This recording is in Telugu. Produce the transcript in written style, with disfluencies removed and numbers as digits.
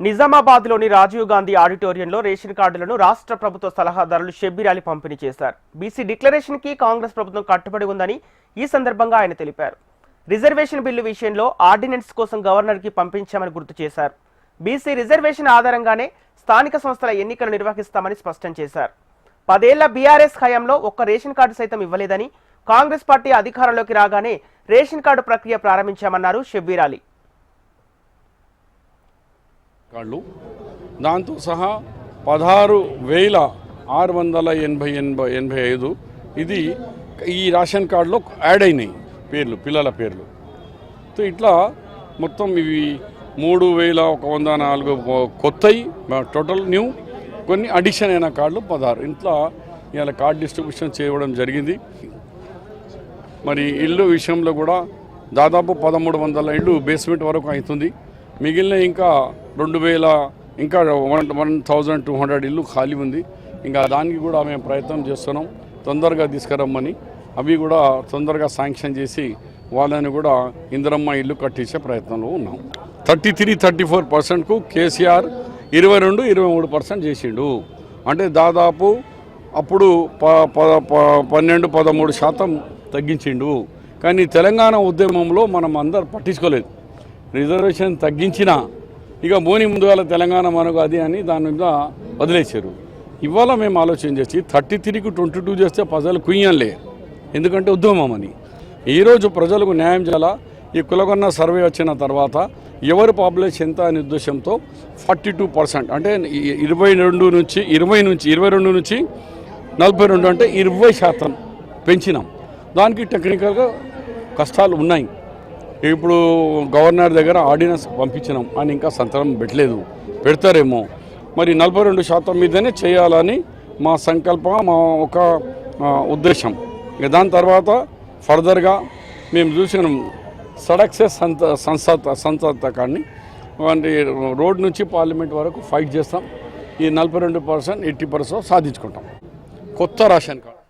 నిజామాబాద్లోని రాజీవ్ గాంధీ ఆడిటోరియంలో రేషన్ కార్డులను రాష్ట్ర ప్రభుత్వ సలహాదారులు షబ్బీర్ అలీ పంపిణీ చేశారు. బీసీ డిక్లరేషన్కి కాంగ్రెస్ ప్రభుత్వం కట్టుబడి ఉందని ఈ సందర్భంగా ఆయన తెలిపారు. రిజర్వేషన్ బిల్లు విషయంలో ఆర్డినెన్స్ కోసం గవర్నర్కి పంపించామని గుర్తు చేశారు. బీసీ రిజర్వేషన్ ఆధారంగానే స్థానిక సంస్థల ఎన్నికలు నిర్వహిస్తామని స్పష్టం చేశారు. 10 ఏళ్ల బీఆర్ఎస్ హయాంలో ఒక్క రేషన్ కార్డు సైతం ఇవ్వలేదని, కాంగ్రెస్ పార్టీ అధికారంలోకి రాగానే రేషన్ కార్డు ప్రక్రియ ప్రారంభించామన్నారు షబ్బీర్ అలీ. కార్డులు దాంతో సహా 16,685 ఇది ఈ రేషన్ కార్డులో యాడ్ అయినాయి పేర్లు, పిల్లల పేర్లు. సో ఇట్లా మొత్తం ఇవి 3,104 కొత్తవి టోటల్ న్యూ, కొన్ని అడిషన్ అయిన కార్డులు 16. ఇంట్లో ఇవాళ కార్డు డిస్ట్రిబ్యూషన్ చేయడం జరిగింది. మరి ఇల్లు విషయంలో కూడా దాదాపు 1,300 ఇళ్ళు బేస్మెంట్ వరకు అవుతుంది. మిగిలిన ఇంకా 1,200 ఇల్లు ఖాళీ ఉంది. ఇంకా దానికి కూడా మేము ప్రయత్నం చేస్తున్నాం తొందరగా తీసుకురమ్మని. అవి కూడా తొందరగా శాంక్షన్ చేసి వాళ్ళని కూడా ఇందిరమ్మ ఇల్లు కట్టించే ప్రయత్నంలో ఉన్నాం. 33-34%కు కేసీఆర్ 22-23% చేసిండు. అంటే దాదాపు అప్పుడు 12-13% తగ్గించిండు. కానీ తెలంగాణ ఉద్యమంలో మనం అందరు పట్టించుకోలేదు. రిజర్వేషన్ తగ్గించినా ఇక మోని ముందుగాల తెలంగాణ మనకు అది అని దాని మీద వదిలేశారు. ఇవాళ మేము ఆలోచన చేసి 33కు 22 చేస్తే ప్రజలు కుయ్యంలే, ఎందుకంటే ఉద్యమం అని. ఈరోజు ప్రజలకు న్యాయం చేయాలా. ఈ కులగొన్న సర్వే వచ్చిన తర్వాత ఎవరు పాపులేషన్ ఎంత అనే ఉద్దేశంతో 42%, అంటే 22 నుంచి 42 అంటే 20% పెంచినాం. దానికి టెక్నికల్గా కష్టాలు ఉన్నాయి. ఇప్పుడు గవర్నర్ దగ్గర ఆర్డినెన్స్ పంపించినాం, ఆయన ఇంకా సంతకం పెట్టలేదు, పెడతారేమో. మరి 42% మీదనే చేయాలని మా సంకల్పం, మా ఒక ఉద్దేశం. దాని తర్వాత ఫర్దర్గా మేము చూసినాం సడక్ సే సంస్థాకాన్ని రోడ్ నుంచి పార్లమెంట్ వరకు ఫైట్ చేస్తాం. ఈ 42%, 80% సాధించుకుంటాం. కొత్త రేషన్ కార్డు